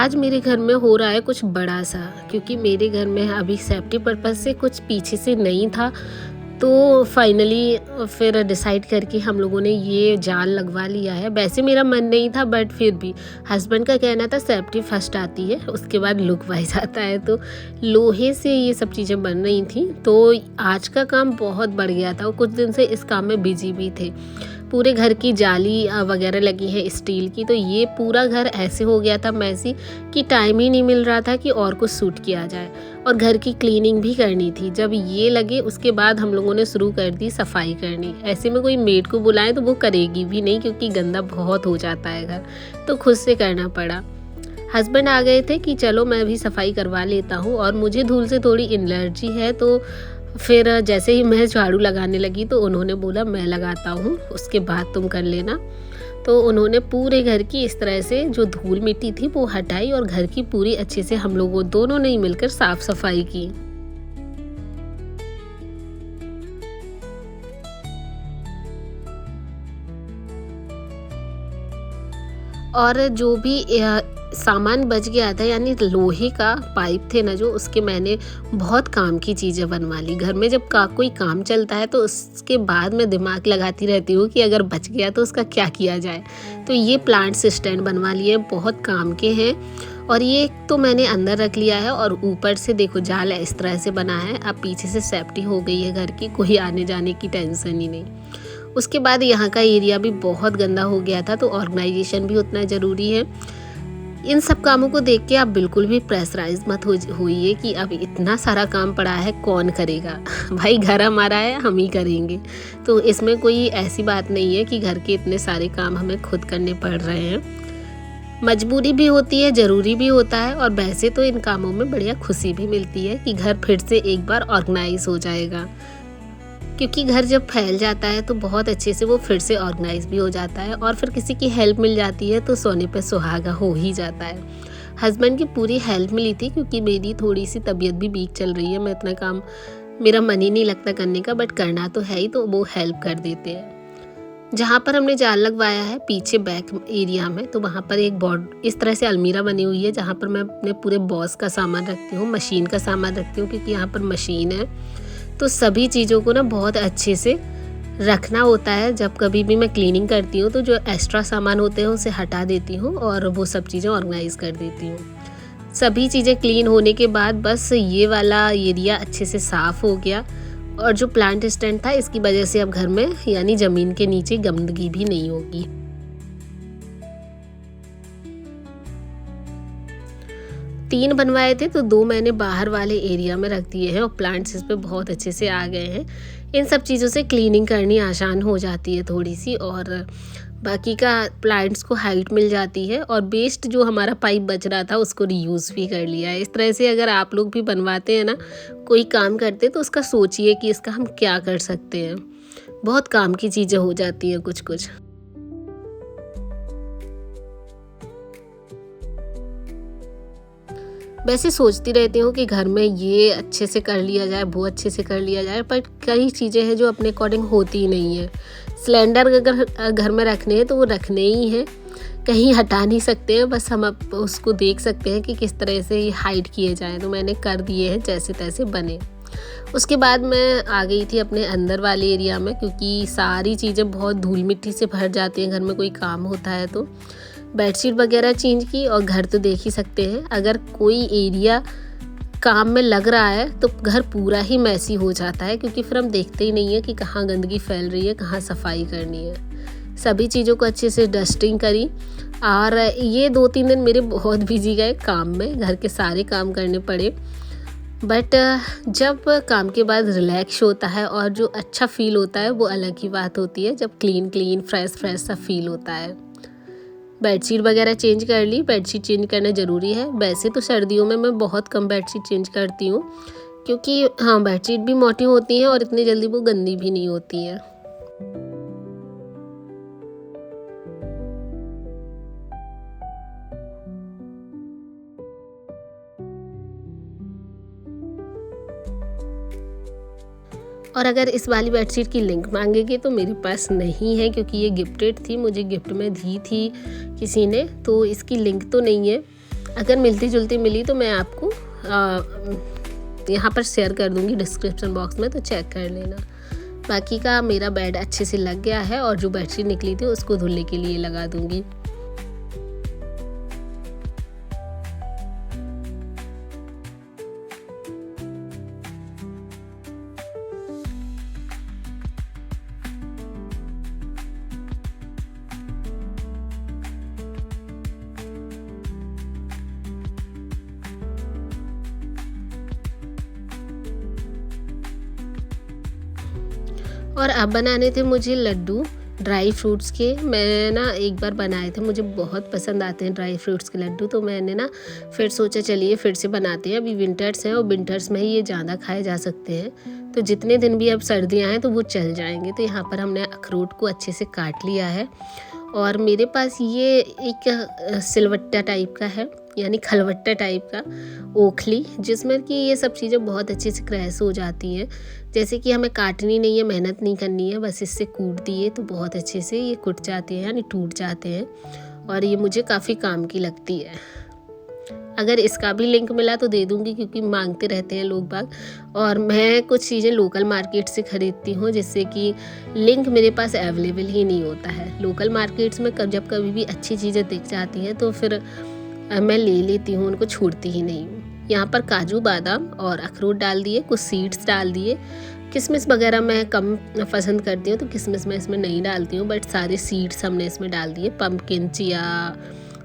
आज मेरे घर में हो रहा है कुछ बड़ा सा, क्योंकि मेरे घर में अभी सेफ्टी पर्पज़ से कुछ पीछे से नहीं था। तो फाइनली फिर डिसाइड करके हम लोगों ने ये जाल लगवा लिया है। वैसे मेरा मन नहीं था, बट फिर भी हस्बैंड का कहना था सेफ्टी फर्स्ट आती है, उसके बाद लुक वाइज आता है। तो लोहे से ये सब चीज़ें बन रही थी। तो आज का काम बहुत बढ़ गया था और कुछ दिन से इस काम में बिजी भी थे। पूरे घर की जाली वगैरह लगी है स्टील की, तो ये पूरा घर ऐसे हो गया था मैसी कि टाइम ही नहीं मिल रहा था कि और कुछ सूट किया जाए। और घर की क्लीनिंग भी करनी थी। जब ये लगे उसके बाद हम लोगों ने शुरू कर दी सफाई करनी। ऐसे में कोई मेड को बुलाएं तो वो करेगी भी नहीं, क्योंकि गंदा बहुत हो जाता है घर, तो खुद से करना पड़ा। हस्बैंड आ गए थे कि चलो मैं भी सफाई करवा लेता हूँ, और मुझे धूल से थोड़ी एलर्जी है। तो फिर जैसे ही मैं झाड़ू लगाने लगी तो उन्होंने बोला मैं लगाता हूँ, उसके बाद तुम कर लेना। तो उन्होंने पूरे घर की इस तरह से जो धूल मिट्टी थी वो हटाई, और घर की पूरी अच्छे से हम लोगों दोनों ने मिलकर साफ सफाई की। और जो भी सामान बच गया था, यानी लोहे का पाइप थे ना जो, उसके मैंने बहुत काम की चीज़ें बनवा ली। घर में जब कोई काम चलता है तो उसके बाद मैं दिमाग लगाती रहती हूँ कि अगर बच गया तो उसका क्या किया जाए। तो ये प्लांट्स स्टैंड बनवा लिए, बहुत काम के हैं। और ये तो मैंने अंदर रख लिया है, और ऊपर से देखो जाल इस तरह से बना है। अब पीछे से सेफ्टी हो गई है घर की, कोई आने जाने की टेंशन ही नहीं। उसके बाद यहाँ का एरिया भी बहुत गंदा हो गया था, तो ऑर्गेनाइजेशन भी उतना ज़रूरी है। इन सब कामों को देख के आप बिल्कुल भी प्रेशराइज मत होइए कि अब इतना सारा काम पड़ा है कौन करेगा। भाई घर हमारा है, हम ही करेंगे। तो इसमें कोई ऐसी बात नहीं है कि घर के इतने सारे काम हमें खुद करने पड़ रहे हैं। मजबूरी भी होती है, ज़रूरी भी होता है। और वैसे तो इन कामों में बढ़िया खुशी भी मिलती है कि घर फिर से एक बार ऑर्गेनाइज हो जाएगा, क्योंकि घर जब फैल जाता है तो बहुत अच्छे से वो फिर से ऑर्गेनाइज भी हो जाता है। और फिर किसी की हेल्प मिल जाती है तो सोने पे सुहागा हो ही जाता है। हस्बैंड की पूरी हेल्प मिली थी, क्योंकि मेरी थोड़ी सी तबीयत भी वीक चल रही है। मैं इतना काम, मेरा मन ही नहीं लगता करने का, बट करना तो है ही, तो वो हेल्प कर देते हैं। जहाँ पर हमने जाल लगवाया है पीछे बैक एरिया में, तो वहाँ पर एक बोर्ड इस तरह से अलमीरा बनी हुई है, जहाँ पर मैं अपने पूरे बॉस का सामान रखती हूँ, मशीन का सामान रखती हूँ, क्योंकि यहाँ पर मशीन है। तो सभी चीज़ों को ना बहुत अच्छे से रखना होता है। जब कभी भी मैं क्लीनिंग करती हूँ तो जो एक्स्ट्रा सामान होते हैं उसे हटा देती हूँ, और वो सब चीज़ें ऑर्गेनाइज कर देती हूँ। सभी चीज़ें क्लीन होने के बाद बस ये वाला एरिया अच्छे से साफ़ हो गया। और जो प्लांट स्टैंड था, इसकी वजह से अब घर में यानी ज़मीन के नीचे गंदगी भी नहीं होगी। तीन बनवाए थे, तो दो मैंने बाहर वाले एरिया में रख दिए हैं, और प्लांट्स इस पे बहुत अच्छे से आ गए हैं। इन सब चीज़ों से क्लीनिंग करनी आसान हो जाती है थोड़ी सी, और बाकी का प्लांट्स को हाइट मिल जाती है। और वेस्ट जो हमारा पाइप बच रहा था उसको रीयूज़ भी कर लिया है। इस तरह से अगर आप लोग भी बनवाते हैं ना, कोई काम करते तो उसका सोचिए कि इसका हम क्या कर सकते हैं। बहुत काम की चीज़ें हो जाती हैं कुछ कुछ। वैसे सोचती रहती हूँ कि घर में ये अच्छे से कर लिया जाए, वो अच्छे से कर लिया जाए, पर कई चीज़ें हैं जो अपने अकॉर्डिंग होती ही नहीं है। सिलेंडर अगर घर में रखने हैं तो वो रखने ही हैं, कहीं हटा नहीं सकते हैं। बस हम अब उसको देख सकते हैं कि किस तरह से ये हाइड किए जाएँ। तो मैंने कर दिए हैं जैसे तैसे बने। उसके बाद मैं आ गई थी अपने अंदर वाले एरिया में, क्योंकि सारी चीज़ें बहुत धूल मिट्टी से भर जाती हैं घर में, कोई काम होता है तो। बेडशीट वगैरह चेंज की, और घर तो देख ही सकते हैं, अगर कोई एरिया काम में लग रहा है तो घर पूरा ही मैसी हो जाता है, क्योंकि फिर हम देखते ही नहीं है कि कहाँ गंदगी फैल रही है, कहाँ सफाई करनी है। सभी चीज़ों को अच्छे से डस्टिंग करी। और ये 2-3 दिन मेरे बहुत बिजी गए काम में, घर के सारे काम करने पड़े। बट जब काम के बाद रिलैक्स होता है और जो अच्छा फील होता है वो अलग ही बात होती है, जब क्लीन फ्रेश सा फील होता है। बेडशीट वगैरह चेंज कर ली। बेडशीट चेंज करना ज़रूरी है। वैसे तो सर्दियों में मैं बहुत कम बेडशीट चेंज करती हूँ, क्योंकि हाँ, बेडशीट भी मोटी होती हैं और इतनी जल्दी वो गंदी भी नहीं होती हैं। और अगर इस वाली बेडशीट की लिंक मांगेंगे तो मेरे पास नहीं है, क्योंकि ये गिफ्टेड थी, मुझे गिफ्ट में दी थी किसी ने, तो इसकी लिंक तो नहीं है। अगर मिलती जुलती मिली तो मैं आपको यहाँ पर शेयर कर दूँगी डिस्क्रिप्शन बॉक्स में, तो चेक कर लेना। बाकी का मेरा बेड अच्छे से लग गया है और जो बेडशीट निकली थी उसको धुलने के लिए लगा दूँगी। और अब बनाने थे मुझे लड्डू ड्राई फ्रूट्स के। मैं ना एक बार बनाए थे, मुझे बहुत पसंद आते हैं ड्राई फ्रूट्स के लड्डू, तो मैंने ना फिर सोचा चलिए फिर से बनाते हैं। अभी विंटर्स हैं और विंटर्स में ही ये ज़्यादा खाए जा सकते हैं, तो जितने दिन भी अब सर्दियाँ हैं तो वो चल जाएंगे। तो यहाँ पर हमने अखरोट को अच्छे से काट लिया है और मेरे पास ये एक सिलवट्टा टाइप का है, यानी खलवट्टा टाइप का ओखली, जिसमें कि ये सब चीज़ें बहुत अच्छे से क्रैश हो जाती हैं। जैसे कि हमें काटनी नहीं है, मेहनत नहीं करनी है, बस इससे कूट दिए तो बहुत अच्छे से ये कुट जाते हैं, यानी टूट जाते हैं। और ये मुझे काफ़ी काम की लगती है। अगर इसका भी लिंक मिला तो दे दूँगी, क्योंकि मांगते रहते हैं लोग बाग। और मैं कुछ चीज़ें लोकल मार्केट से ख़रीदती हूँ, जिससे कि लिंक मेरे पास अवेलेबल ही नहीं होता है। लोकल मार्केट्स में जब कभी भी अच्छी चीज़ें दिख जाती हैं तो फिर मैं ले लेती हूँ, उनको छोड़ती ही नहीं हूँ। यहाँ पर काजू बादाम और अखरोट डाल दिए, कुछ सीड्स डाल दिए। किशमिश वगैरह मैं कम पसंद करती हूँ तो किशमिश मैं इसमें नहीं डालती हूँ, बट सारे सीड्स हमने इसमें डाल दिए। पम्पकिन, चिया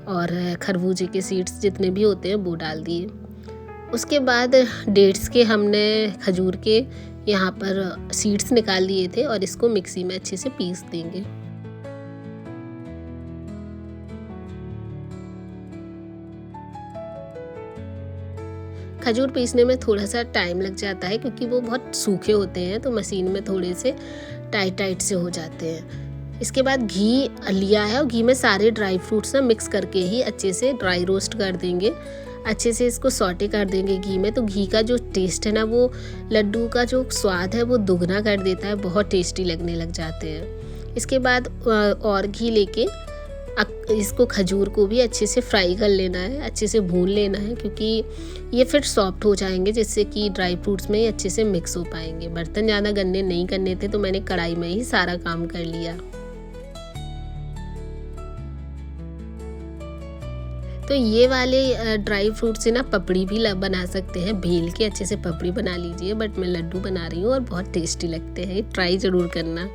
और खरबूजे के सीड्स जितने भी होते हैं वो डाल दिए। उसके बाद डेट्स के, हमने खजूर के यहाँ पर सीड्स निकाल लिए थे और इसको मिक्सी में अच्छे से पीस देंगे। खजूर पीसने में थोड़ा सा टाइम लग जाता है, क्योंकि वो बहुत सूखे होते हैं, तो मशीन में थोड़े से टाइट से हो जाते हैं। इसके बाद घी लिया है और घी में सारे ड्राई फ्रूट्स ना मिक्स करके ही अच्छे से ड्राई रोस्ट कर देंगे। अच्छे से इसको सौटे कर देंगे घी में, तो घी का जो टेस्ट है ना, वो लड्डू का जो स्वाद है वो दुगना कर देता है, बहुत टेस्टी लगने लग जाते हैं। इसके बाद और घी लेके इसको खजूर को भी अच्छे से फ्राई कर लेना है, अच्छे से भून लेना है, क्योंकि ये फिर सॉफ्ट हो जाएंगे, जिससे कि ड्राई फ्रूट्स में ही अच्छे से मिक्स हो पाएंगे। बर्तन ज़्यादा गंदे नहीं करने थे, तो मैंने कढ़ाई में ही सारा काम कर लिया। तो ये वाले ड्राई फ्रूट से ना पपड़ी भी बना सकते हैं, भेल के अच्छे से पपड़ी बना लीजिए, बट मैं लड्डू बना रही हूँ और बहुत टेस्टी लगते हैं, ट्राई ज़रूर करना।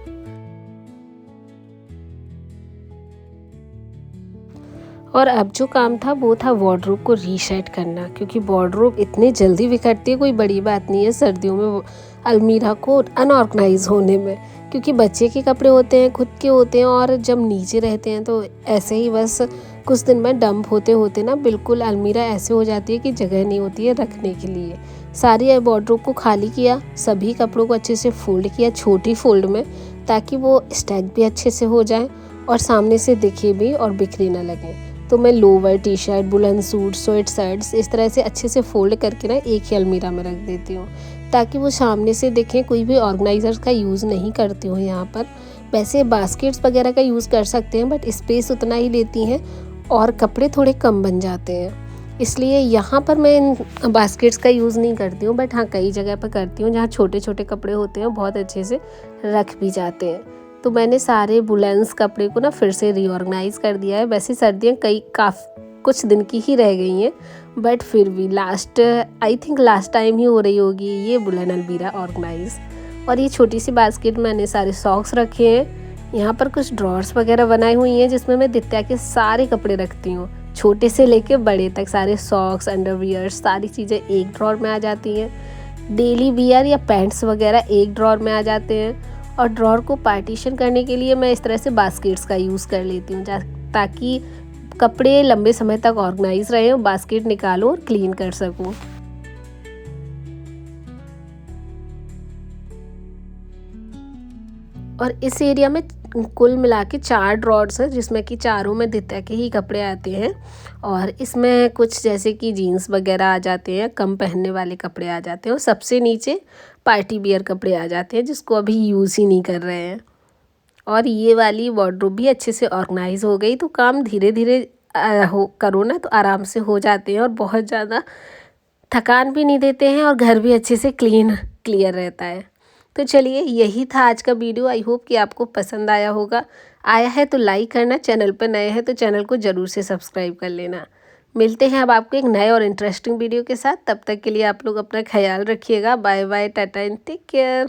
और अब जो काम था वो था वार्डरोब को रीसेट करना, क्योंकि वार्डरोब इतनी जल्दी बिखरती है, कोई बड़ी बात नहीं है सर्दियों में अलमीरा को अनऑर्गेनाइज होने में, क्योंकि बच्चे के कपड़े होते हैं, खुद के होते हैं, और जब नीचे रहते हैं तो ऐसे ही बस कुछ दिन में डंप होते होते ना बिल्कुल अलमीरा ऐसे हो जाती है कि जगह नहीं होती है रखने के लिए। सारी वार्डरोब को खाली किया, सभी कपड़ों को अच्छे से फोल्ड किया छोटी फोल्ड में, ताकि वो स्टैक भी अच्छे से हो जाए और सामने से दिखे भी और बिखरे ना लगे। तो मैं लोवर, टी शर्ट, बुलंद सूट, स्वेट शर्ट्स इस तरह से अच्छे से फोल्ड करके ना एक ही अलमीरा में रख देती हूँ, ताकि वो सामने से देखें। कोई भी ऑर्गेनाइज़र का यूज़ नहीं करती हूँ यहाँ पर। वैसे बास्केट्स वगैरह का यूज़ कर सकते हैं, बट स्पेस उतना ही लेती हैं और कपड़े थोड़े कम बन जाते हैं, इसलिए यहाँ पर मैं इन बास्केट्स का यूज़ नहीं करती हूँ। बट हाँ, कई जगह पर करती हूँ जहाँ छोटे छोटे कपड़े होते हैं, बहुत अच्छे से रख भी जाते हैं। तो मैंने सारे बुलेंस कपड़े को ना फिर से रीऑर्गेनाइज कर दिया है। वैसे सर्दियाँ कुछ दिन की ही रह गई हैं, बट फिर भी आई थिंक लास्ट टाइम ही हो रही होगी ये बुलन अलमीरा ऑर्गेनाइज। और ये छोटी सी बास्केट में मैंने सारे सॉक्स रखे हैं। यहाँ पर कुछ ड्रॉर्स वगैरह बनाई हुई हैं, जिसमें मैं दित्या के सारे कपड़े रखती हूँ, छोटे से लेके बड़े तक। सारे सॉक्स, अंडरवियर, सारी चीज़ें एक ड्रॉर में आ जाती हैं। डेली वियर या पैंट्स वगैरह एक ड्रॉर में आ जाते हैं। और ड्रॉर को पार्टीशन करने के लिए मैं इस तरह से बास्केट्स का यूज़ कर लेती हूँ, ताकि कपड़े लंबे समय तक ऑर्गेनाइज रहे और बास्केट निकालो और क्लीन कर सकूँ। और इस एरिया में कुल मिला के 4 ड्रॉर्स हैं, जिसमें कि चारों में दित्या के ही कपड़े आते हैं। और इसमें कुछ जैसे कि जीन्स वगैरह आ जाते हैं, कम पहनने वाले कपड़े आ जाते हैं, और सबसे नीचे पार्टी वियर कपड़े आ जाते हैं, जिसको अभी यूज़ ही नहीं कर रहे हैं। और ये वाली वार्डरोब भी अच्छे से ऑर्गेनाइज हो गई, तो काम धीरे धीरे हो करो ना तो आराम से हो जाते हैं और बहुत ज़्यादा थकान भी नहीं देते हैं और घर भी अच्छे से क्लियर रहता है। तो चलिए यही था आज का वीडियो। आई होप कि आपको पसंद आया होगा। आया है तो लाइक करना, चैनल पर नए हैं तो चैनल को ज़रूर से सब्सक्राइब कर लेना। मिलते हैं अब आपको एक नए और इंटरेस्टिंग वीडियो के साथ। तब तक के लिए आप लोग अपना ख्याल रखिएगा। Bye bye, tata and take care.